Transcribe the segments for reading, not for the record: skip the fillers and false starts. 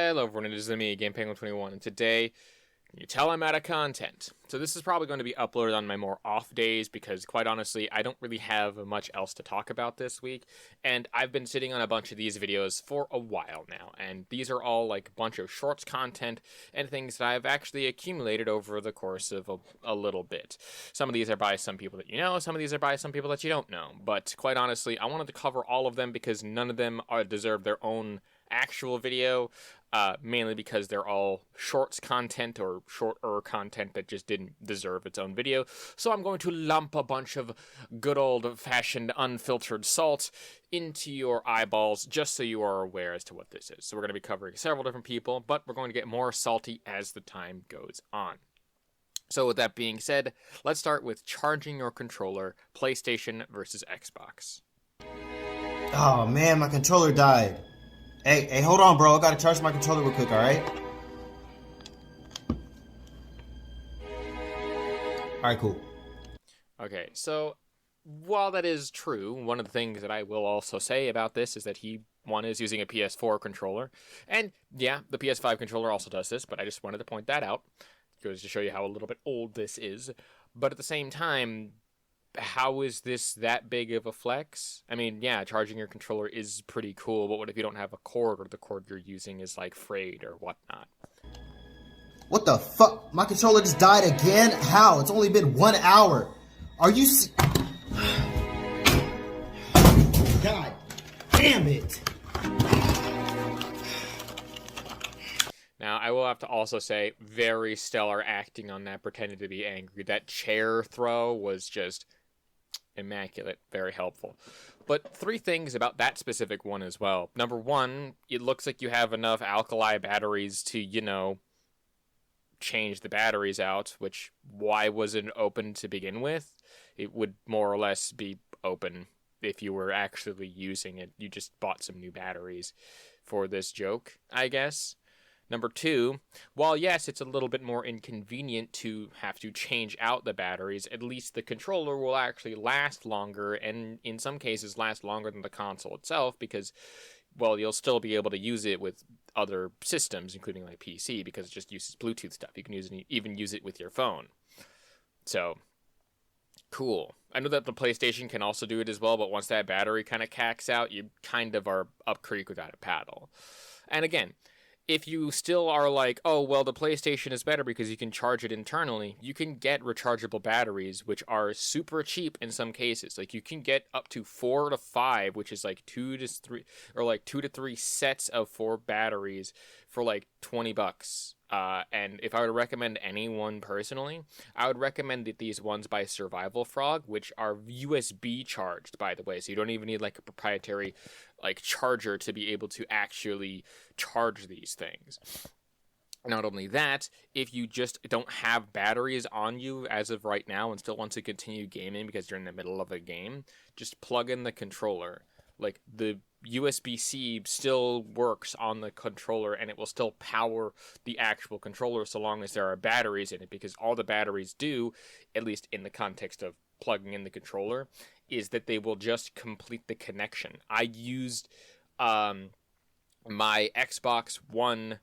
Hello everyone, it is me, GamePenguin21, and today, you tell I'm out of content. So this is probably going to be uploaded on my more off days because, quite honestly, I don't really have much else to talk about this week, and I've been sitting on a bunch of these videos for a while now, and these are all like a bunch of shorts content and things that I've actually accumulated over the course of a little bit. Some of these are by some people that you know, some of these are by some people that you don't know, but quite honestly, I wanted to cover all of them because none of them deserve their own actual video, mainly because they're all shorts content or shorter content that just didn't deserve its own video. So I'm going to lump a bunch of good old-fashioned unfiltered salt into your eyeballs just so you are aware as to what this is. So we're going to be covering several different people, but we're going to get more salty as the time goes on. So with that being said, let's start with charging your controller, PlayStation versus Xbox. Oh man, my controller died. Hey, hold on, bro. I gotta charge my controller real quick, alright? Alright, cool. Okay, so while that is true, one of the things that I will also say about this is that one is using a PS4 controller. And yeah, the PS5 controller also does this, but I just wanted to point that out. It goes to show you how a little bit old this is. But at the same time, how is this that big of a flex? I mean, yeah, charging your controller is pretty cool, but what if you don't have a cord or the cord you're using is like frayed or whatnot? What the fuck? My controller just died again? How? It's only been 1 hour. Are you God damn it. Now, I will have to also say, very stellar acting on that, pretending to be angry. That chair throw was just immaculate, very helpful. But 3 things about that specific one as well. Number 1, it looks like you have enough alkali batteries to, change the batteries out, which why was it open to begin with? It would more or less be open if you were actually using it. You just bought some new batteries for this joke, I guess. Number 2, while yes, it's a little bit more inconvenient to have to change out the batteries, at least the controller will actually last longer, and in some cases last longer than the console itself, because, well, you'll still be able to use it with other systems, including like PC, because it just uses Bluetooth stuff. You can even use it with your phone. So, cool. I know that the PlayStation can also do it as well, but once that battery kind of cacks out, you kind of are up creek without a paddle. And again, if you still are like, oh, well, the PlayStation is better because you can charge it internally, you can get rechargeable batteries, which are super cheap in some cases. Like, you can get up to 4 to 5, which is like 2 to 3 sets of 4 batteries for like $20. And if I were to recommend anyone personally, I would recommend these ones by Survival Frog, which are USB charged, by the way. So you don't even need like a proprietary like charger to be able to actually charge these things. Not only that, if you just don't have batteries on you as of right now and still want to continue gaming because you're in the middle of a game, just plug in the controller. Like, the USB-C still works on the controller and it will still power the actual controller so long as there are batteries in it, because all the batteries do, at least in the context of plugging in the controller, is that they will just complete the connection. I used my Xbox One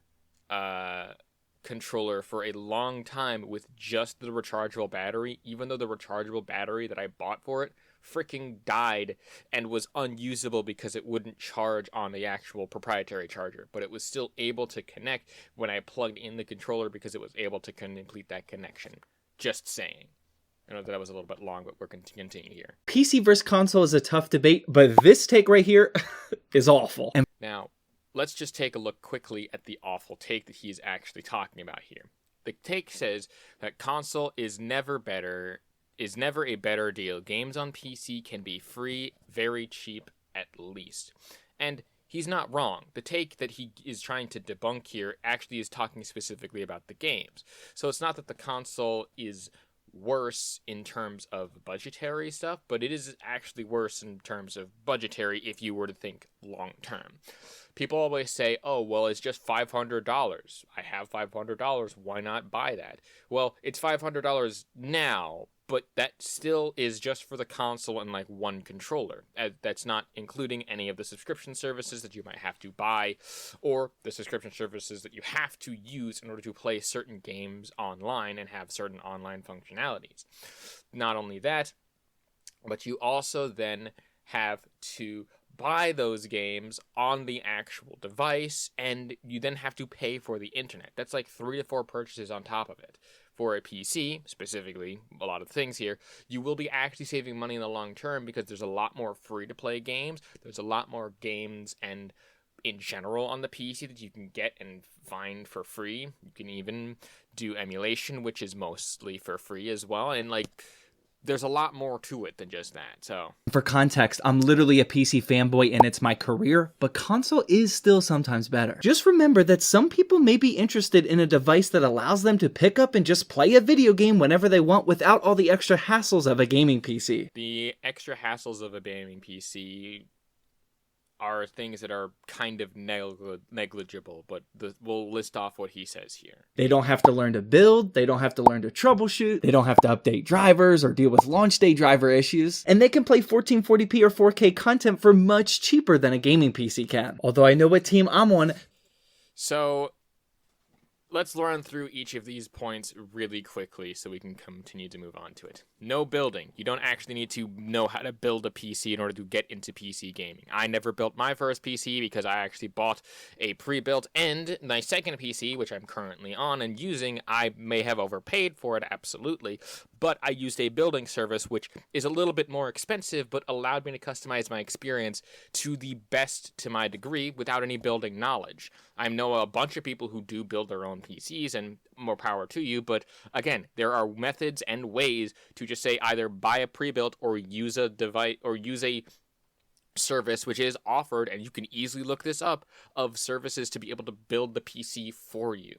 controller for a long time with just the rechargeable battery, even though the rechargeable battery that I bought for it freaking died and was unusable because it wouldn't charge on the actual proprietary charger, but it was still able to connect when I plugged in the controller because it was able to complete that connection. Just saying. I know that was a little bit long, but we're continuing here. PC versus console is a tough debate, but this take right here is awful. Now, let's just take a look quickly at the awful take that he's actually talking about here. The take says that console is never a better deal. Games on PC can be free, very cheap at least. And he's not wrong. The take that he is trying to debunk here actually is talking specifically about the games. So it's not that the console is worse in terms of budgetary stuff, but it is actually worse in terms of budgetary if you were to think long term. People always say, oh, well, it's just $500. I have $500. Why not buy that? Well, it's $500 now, but that still is just for the console and like one controller. That's not including any of the subscription services that you might have to buy, or the subscription services that you have to use in order to play certain games online and have certain online functionalities. Not only that, but you also then have to buy those games on the actual device, and you then have to pay for the internet. That's like 3 to 4 purchases on top of it. For a PC, specifically, a lot of things here, you will be actually saving money in the long term because there's a lot more free-to-play games. There's a lot more games and in general on the PC that you can get and find for free. You can even do emulation, which is mostly for free as well. And like, there's a lot more to it than just that. So For context, I'm literally a PC fanboy and it's my career, but console is still sometimes better. Just remember that some people may be interested in a device that allows them to pick up and just play a video game whenever they want without all the extra hassles of a gaming PC. the extra hassles of a gaming PC are things that are kind of negligible, but we'll list off what he says here. They don't have to learn to build, they don't have to learn to troubleshoot, they don't have to update drivers or deal with launch day driver issues, and they can play 1440p or 4K content for much cheaper than a gaming PC can. Although I know what team I'm on. So let's run through each of these points really quickly so we can continue to move on to it. No building. You don't actually need to know how to build a PC in order to get into PC gaming. I never built my first PC because I actually bought a pre-built, and my second PC, which I'm currently on and using, I may have overpaid for it, absolutely, but I used a building service which is a little bit more expensive but allowed me to customize my experience to the best to my degree without any building knowledge. I know a bunch of people who do build their own PCs, and more power to you, but again, there are methods and ways to just say either buy a pre-built or use a device or use a service which is offered, and you can easily look this up, of services to be able to build the PC for you.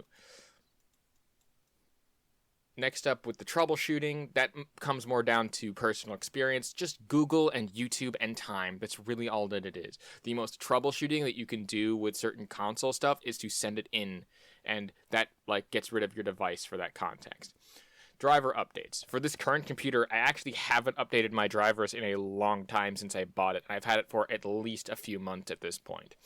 Next up, with the troubleshooting, that comes more down to personal experience. Just Google and YouTube and time. That's really all that it is. The most troubleshooting that you can do with certain console stuff is to send it in, and that like gets rid of your device for that context. Driver updates. For this current computer, I actually haven't updated my drivers in a long time since I bought it, and I've had it for at least a few months at this point.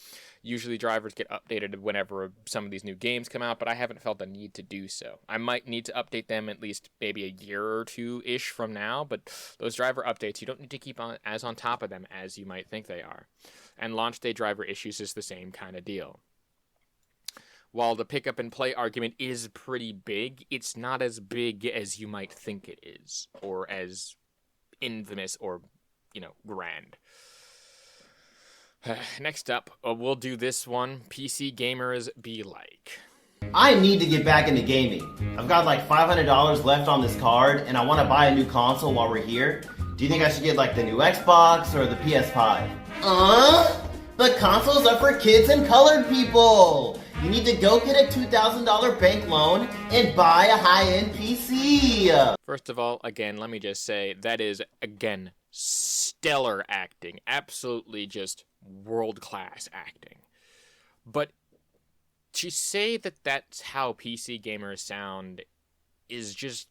Usually drivers get updated whenever some of these new games come out, but I haven't felt the need to do so. I might need to update them at least maybe a year or two-ish from now, but those driver updates, you don't need to keep on top of them as you might think they are. And launch day driver issues is the same kind of deal. While the pick up and play argument is pretty big, it's not as big as you might think it is, or as infamous or, grand. Next up, we'll do this one. PC gamers be like. I need to get back into gaming. I've got like $500 left on this card, and I want to buy a new console while we're here. Do you think I should get like the new Xbox or the PS5? But consoles are for kids and colored people. You need to go get a $2,000 bank loan and buy a high-end PC. First of all, again, let me just say, that is, again, stellar acting. Absolutely just world-class acting. But to say that that's how PC gamers sound is just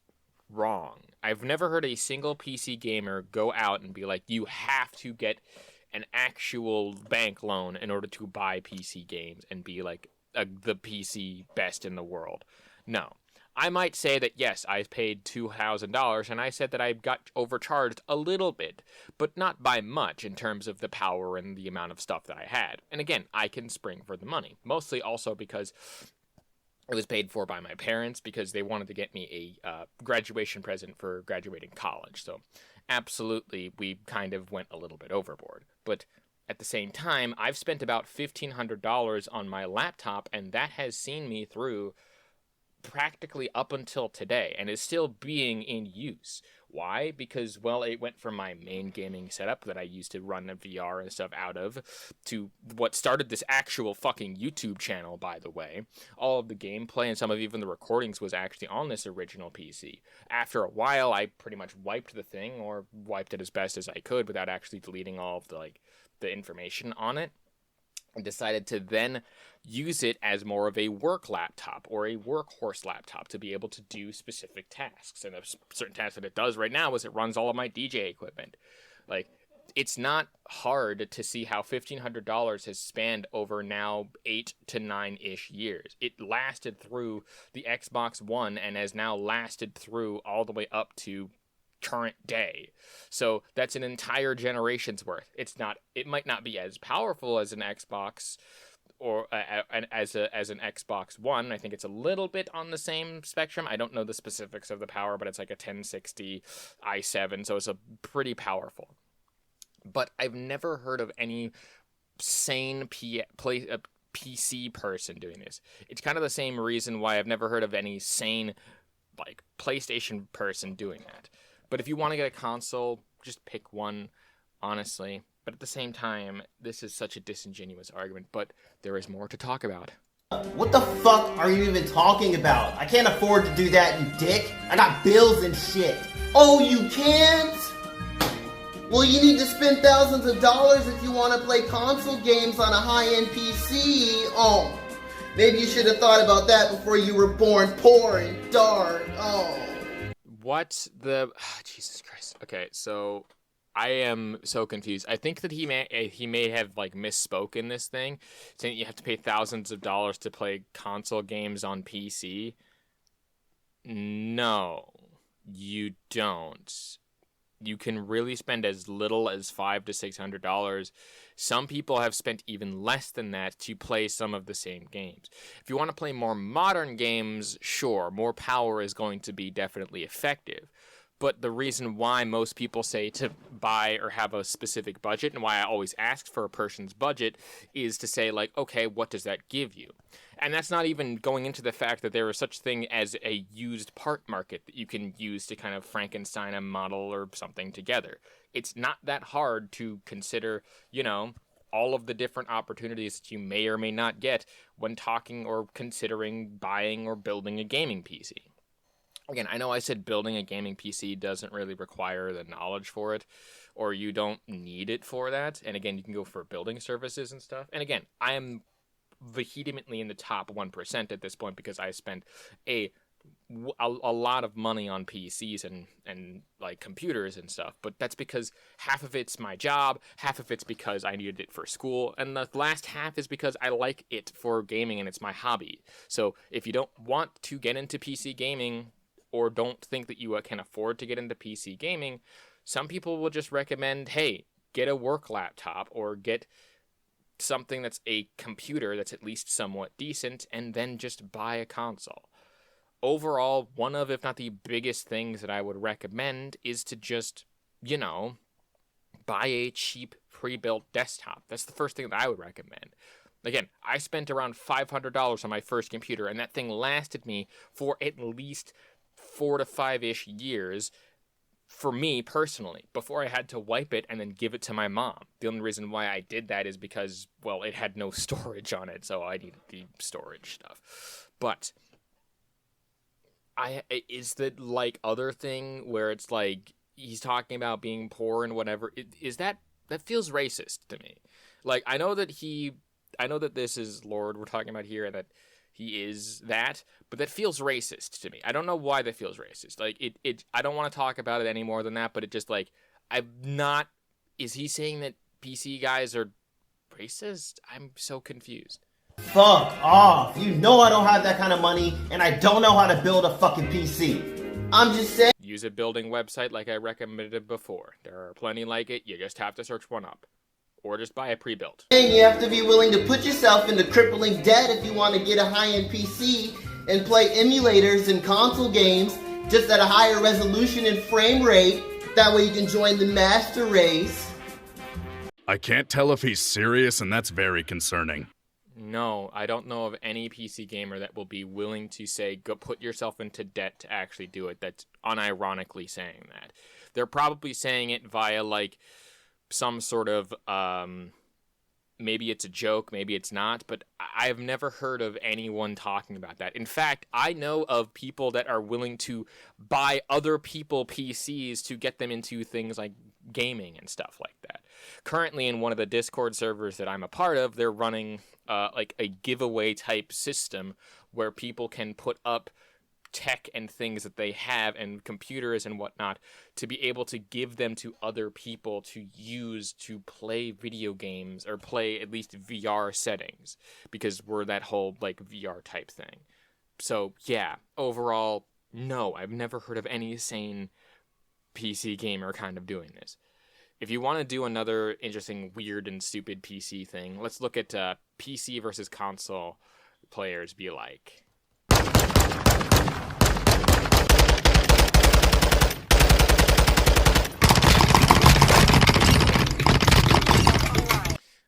wrong. I've never heard a single PC gamer go out and be like, you have to get an actual bank loan in order to buy PC games and be like, the PC best in the world. No. I might say that, yes, I paid $2,000, and I said that I got overcharged a little bit, but not by much in terms of the power and the amount of stuff that I had. And again, I can spring for the money. Mostly also because it was paid for by my parents, because they wanted to get me a graduation present for graduating college. So absolutely, we kind of went a little bit overboard. But at the same time, I've spent about $1,500 on my laptop, and that has seen me through practically up until today, and is still being in use. Why? Because, well, it went from my main gaming setup that I used to run the VR and stuff out of, to what started this actual fucking YouTube channel, by the way. All of the gameplay and some of even the recordings was actually on this original PC. After a while, I pretty much wiped the thing, or wiped it as best as I could without actually deleting all of the information on it. and decided to then use it as more of a work laptop or a workhorse laptop to be able to do specific tasks. And a certain task that it does right now is it runs all of my DJ equipment. Like, it's not hard to see how $1,500 has spanned over now 8 to 9-ish years. It lasted through the Xbox One and has now lasted through all the way up to current day. So that's an entire generation's worth. It might not be as powerful as an Xbox or as an Xbox One. I think it's a little bit on the same spectrum. I don't know the specifics of the power, but it's like a 1060 i7, so it's a pretty powerful. But I've never heard of any sane PC person doing this. It's kind of the same reason why I've never heard of any sane like PlayStation person doing that. But if you want to get a console, just pick one, honestly. But at the same time, this is such a disingenuous argument, but there is more to talk about. What the fuck are you even talking about? I can't afford to do that, you dick. I got bills and shit. Oh, you can't? Well, you need to spend thousands of dollars if you want to play console games on a high-end PC. Oh, maybe you should have thought about that before you were born poor and dark. Oh. What the... Jesus Christ. Okay, so I am so confused. I think that he may have like misspoke in this thing, saying you have to pay thousands of dollars to play console games on PC. No, you don't. You can really spend as little as $500 to $600. Some people have spent even less than that to play some of the same games. If you want to play more modern games, sure, more power is going to be definitely effective. But the reason why most people say to buy or have a specific budget, and why I always ask for a person's budget, is to say, like, okay, what does that give you? And that's not even going into the fact that there is such thing as a used part market that you can use to kind of Frankenstein a model or something together. It's not that hard to consider, all of the different opportunities that you may or may not get when talking or considering buying or building a gaming PC. Again, I know I said building a gaming PC doesn't really require the knowledge for it, or you don't need it for that. And again, you can go for building services and stuff. And again, I am vehemently in the top 1% at this point because I spent a lot of money on PCs and like computers and stuff. But that's because half of it's my job, half of it's because I needed it for school, and the last half is because I like it for gaming and it's my hobby. So if you don't want to get into PC gaming, or don't think that you can afford to get into PC gaming, some people will just recommend, hey, get a work laptop or get something that's a computer that's at least somewhat decent, and then just buy a console. Overall, one of, if not the biggest things that I would recommend is to just, buy a cheap pre-built desktop. That's the first thing that I would recommend. Again, I spent around $500 on my first computer, and that thing lasted me for at least 4 to 5-ish years for me personally, before I had to wipe it and then give it to my mom. The only reason why I did that is because, well, it had no storage on it, so I needed the storage stuff. But is that like other thing where it's like he's talking about being poor and whatever, that feels racist to me. Like, I know that this is Lord we're talking about here and that he is that, but that feels racist to me. I don't know why that feels racist. Like, I don't want to talk about it any more than that, but it just, like, is he saying that PC guys are racist? I'm so confused. Fuck off. You know I don't have that kind of money, and I don't know how to build a fucking PC. I'm just saying. Use a building website like I recommended before. There are plenty like it. You just have to search one up. Or just buy a pre-built. You have to be willing to put yourself into crippling debt if you want to get a high-end PC and play emulators and console games just at a higher resolution and frame rate. That way you can join the master race. I can't tell if he's serious, and that's very concerning. No, I don't know of any PC gamer that will be willing to say, go put yourself into debt to actually do it, that's unironically saying that. They're probably saying it via, like, some sort of, maybe it's a joke, maybe it's not, but I've never heard of anyone talking about that. In fact, I know of people that are willing to buy other people PCs to get them into things like gaming and stuff like that. currently in one of the Discord servers that I'm a part of, they're running like a giveaway type system where people can put up tech and things that they have and computers and whatnot to be able to give them to other people to use to play video games or play at least VR settings, because we're that whole like VR type thing. So yeah, overall, no, I've never heard of any sane PC gamer kind of doing this. If you want to do another interesting, weird, and stupid PC thing, let's look at PC versus console players be like.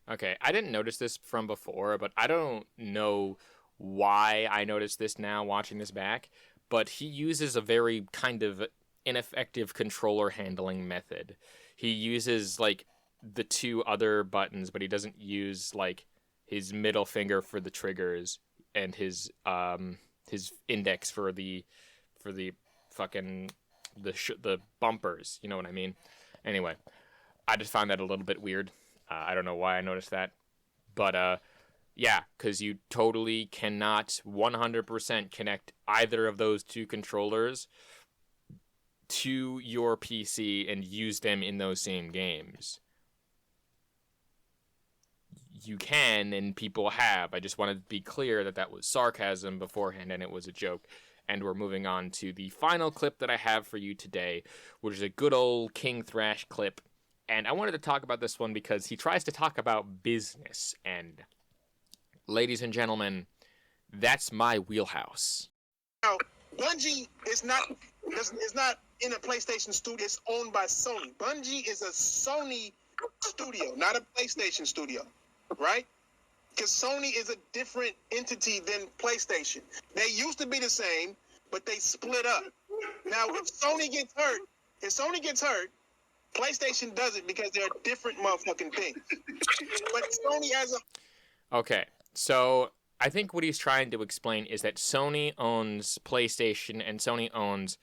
Okay, I didn't notice this from before, but I don't know why I noticed this now watching this back, but he uses a very kind of ineffective controller handling method. He uses like the two other buttons, but he doesn't use like his middle finger for the triggers and his index for the fucking the bumpers, you know what I mean? Anyway, I just found that a little bit weird. I don't know why I noticed that, but yeah, because you totally cannot 100% connect either of those two controllers to your PC and use them in those same games. You can, and people have. I just wanted to be clear that that was sarcasm beforehand and it was a joke. And we're moving on to the final clip that I have for you today, which is a good old King Thrash clip. And I wanted to talk about this one because he tries to talk about business. And ladies and gentlemen, that's my wheelhouse. Now, Bungie is not in a PlayStation studio. It's owned by Sony. Bungie is a Sony studio, not a PlayStation studio, right? Because Sony is a different entity than PlayStation. They used to be the same, but they split up. Now, if Sony gets hurt, PlayStation does it because they're different motherfucking things. But Sony as a... Okay, so I think what he's trying to explain is that Sony owns PlayStation and Sony owns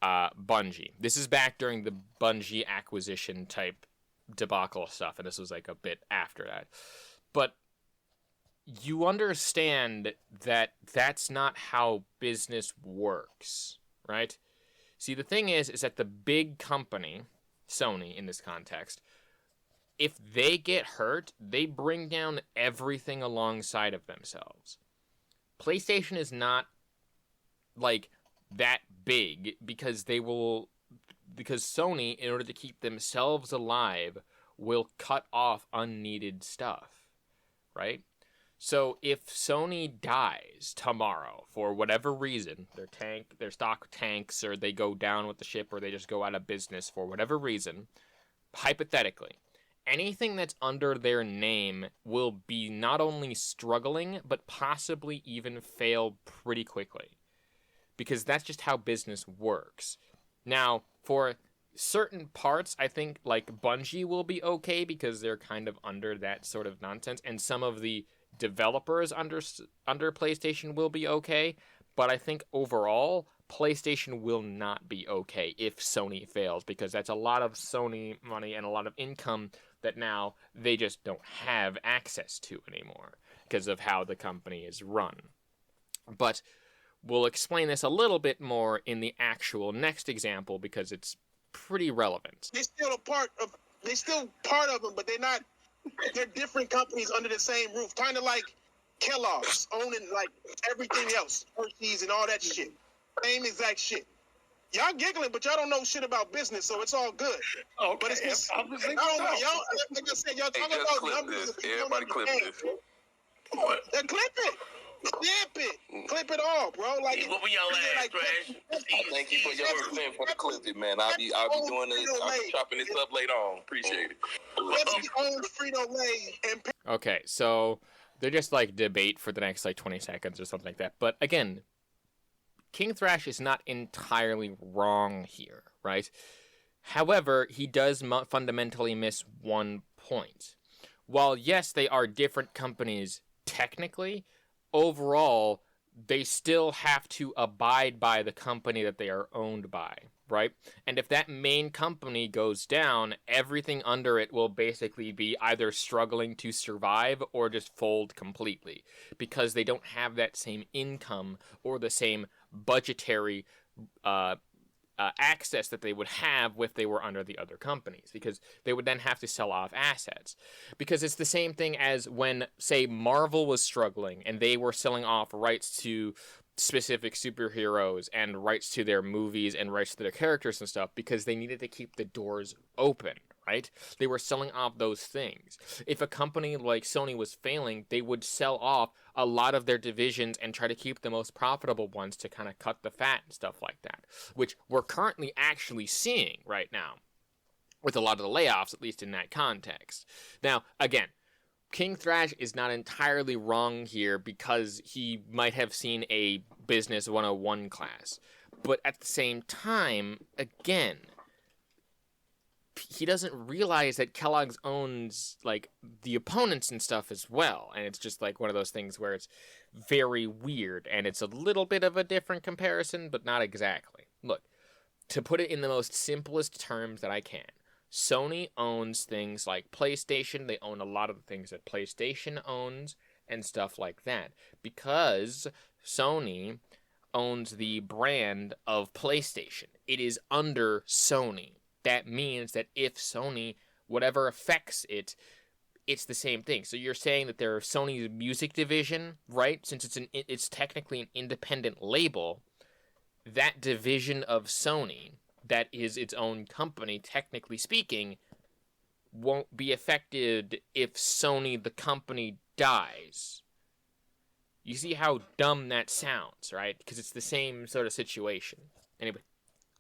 Bungie. This is back during the Bungie acquisition type debacle stuff, and this was like a bit after that. But you understand that that's not how business works, right? See, the thing is that the big company, Sony in this context, if they get hurt, they bring down everything alongside of themselves. PlayStation is not like that big because Sony, in order to keep themselves alive, will cut off unneeded stuff, right? So if Sony dies tomorrow for whatever reason, their stock tanks, or they go down with the ship, or they just go out of business for whatever reason, hypothetically, anything that's under their name will be not only struggling, but possibly even fail pretty quickly. Because that's just how business works. Now, for certain parts, I think, like, Bungie will be okay because they're kind of under that sort of nonsense, and some of the developers under PlayStation will be okay, but I think overall, PlayStation will not be okay if Sony fails, because that's a lot of Sony money and a lot of income that now they just don't have access to anymore because of how the company is run. But we'll explain this a little bit more in the actual next example because it's pretty relevant. They're still part of them, but they're different companies under the same roof. Kind of like Kellogg's owning like everything else, berceuse and all that shit. Same exact shit. Y'all giggling, but y'all don't know shit about business, so it's all good. Okay. But it's just, I don't know. Y'all, like I said, y'all talking about numbers. Everybody clip this. Then clip it. Clip it all, bro. Like, what were y'all last, Trash? Thank you for your represent for the clip, man. I'll be doing this. I'll be chopping this up later on. Appreciate it. Pepsi owns Frito-Lay and Okay, so they're just like debate for the next like 20 seconds or something like that. But again, King Thrash is not entirely wrong here, right? However, he does fundamentally miss one point. While yes, they are different companies technically, overall, they still have to abide by the company that they are owned by, right? And if that main company goes down, everything under it will basically be either struggling to survive or just fold completely, because they don't have that same income or the same budgetary access that they would have if they were under the other companies, because they would then have to sell off assets. Because it's the same thing as when, say, Marvel was struggling and they were selling off rights to specific superheroes and rights to their movies and rights to their characters and stuff, because they needed to keep the doors open, right? They were selling off those things. If a company like Sony was failing, they would sell off a lot of their divisions and try to keep the most profitable ones to kind of cut the fat and stuff like that, which we're currently actually seeing right now with a lot of the layoffs, at least in that context. Now, again, King Thrash is not entirely wrong here, because he might have seen a Business 101 class. But at the same time, again, he doesn't realize that Kellogg's owns, like, the opponents and stuff as well. And it's just, like, one of those things where it's very weird. And it's a little bit of a different comparison, but not exactly. Look, to put it in the most simplest terms that I can, Sony owns things like PlayStation. They own a lot of the things that PlayStation owns and stuff like that, because Sony owns the brand of PlayStation. It is under Sony. That means that if Sony, whatever affects it, it's the same thing. So you're saying that they're Sony's music division, right? Since it's technically an independent label, that division of Sony, that is its own company, technically speaking, won't be affected if Sony, the company, dies. You see how dumb that sounds, right? Because it's the same sort of situation. Anyway,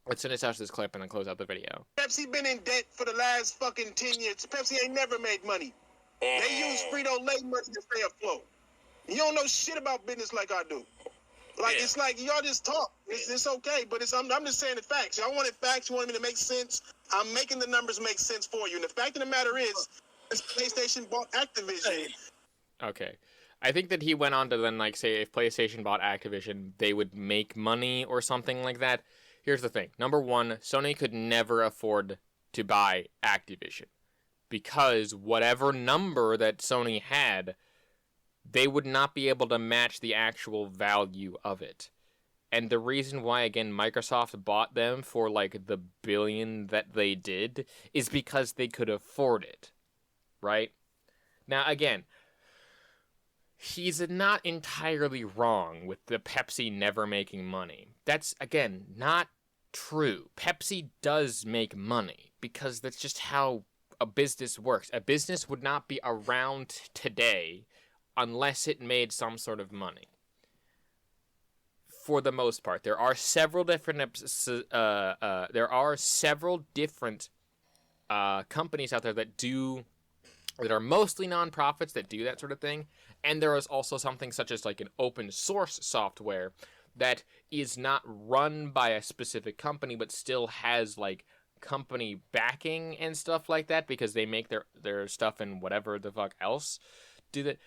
let's finish out this clip and then close out the video. Pepsi been in debt for the last fucking 10 years. Pepsi ain't never made money. They use Frito-Lay money to stay afloat. You don't know shit about business like I do. Like, it's like, y'all just talk. It's okay, but I'm just saying the facts. Y'all wanted facts. You wanted me to make sense. I'm making the numbers make sense for you. And the fact of the matter is, this PlayStation bought Activision. Okay. I think that he went on to then, like, say if PlayStation bought Activision, they would make money or something like that. Here's the thing. Number one, Sony could never afford to buy Activision, because whatever number that Sony had, they would not be able to match the actual value of it. And the reason why, again, Microsoft bought them for, like, the billion that they did is because they could afford it, right? Now, again, he's not entirely wrong with the Pepsi never making money. That's, again, not true. Pepsi does make money, because that's just how a business works. A business would not be around today unless it made some sort of money. For the most part, there are several different companies out there that are mostly nonprofits that do that sort of thing, and there is also something such as like an open source software that is not run by a specific company but still has like company backing and stuff like that, because they make their stuff in whatever the fuck else do that.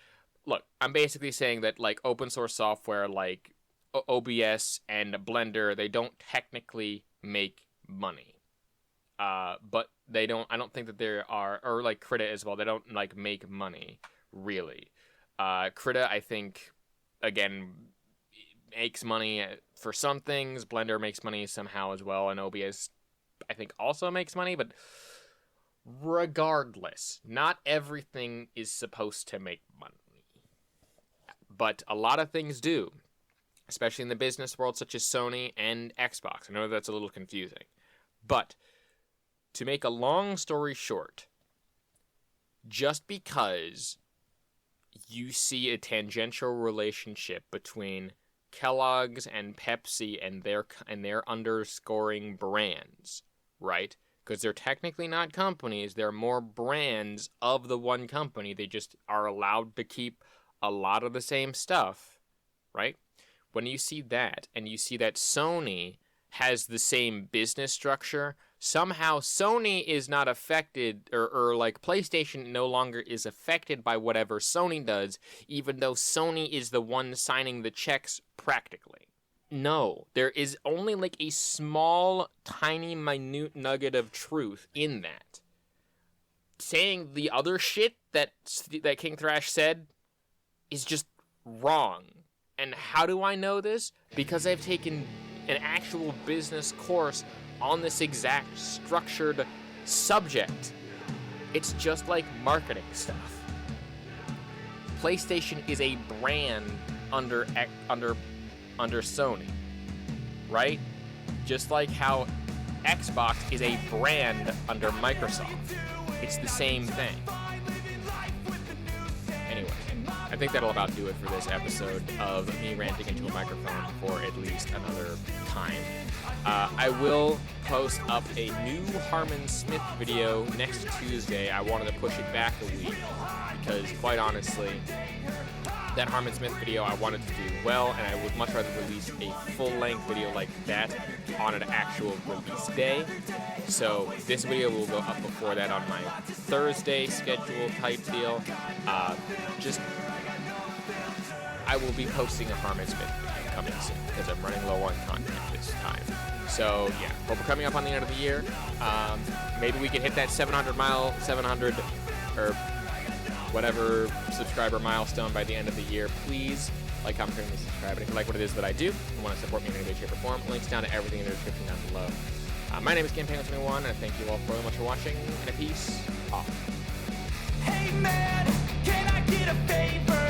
Look, I'm basically saying that, like, open source software like OBS and Blender, they don't technically make money. But they don't, I don't think that there are, or like Krita as well, they don't, like, make money, really. Krita, I think, again, makes money for some things. Blender makes money somehow as well, and OBS, I think, also makes money, but regardless, not everything is supposed to make money. But a lot of things do, especially in the business world, such as Sony and Xbox. I know that's a little confusing. But to make a long story short, just because you see a tangential relationship between Kellogg's and Pepsi and their underscoring brands, right? Because they're technically not companies, they're more brands of the one company. They just are allowed to keep a lot of the same stuff, right? When you see that, and you see that Sony has the same business structure, somehow Sony is not affected, or like PlayStation no longer is affected by whatever Sony does, even though Sony is the one signing the checks practically. No, there is only like a small, tiny, minute nugget of truth in that. Saying the other shit that King Thrash said is just wrong. And how do I know this? Because I've taken an actual business course on this exact structured subject. It's just like marketing stuff. PlayStation is a brand under Sony, right? Just like how Xbox is a brand under Microsoft. It's the same thing. Anyway, I think that'll about do it for this episode of me ranting into a microphone for at least another time. I will post up a new Harman Smith video next Tuesday. I wanted to push it back a week because, quite honestly, that Harman Smith video I wanted to do well, and I would much rather release a full-length video like that on an actual release day. So this video will go up before that on my Thursday schedule type deal. I will be posting a Harman Smith video coming soon because I'm running low on content this time. So yeah, but we're coming up on the end of the year. Maybe we can hit that 700 or whatever subscriber milestone by the end of the year. Please like, comment, and subscribe. And if you like what it is that I do and want to support me in any way, shape, or form, links down to everything in the description down below. My name is Campaign21, and I thank you all very much for watching, and a peace off. Hey man, can I get a favor?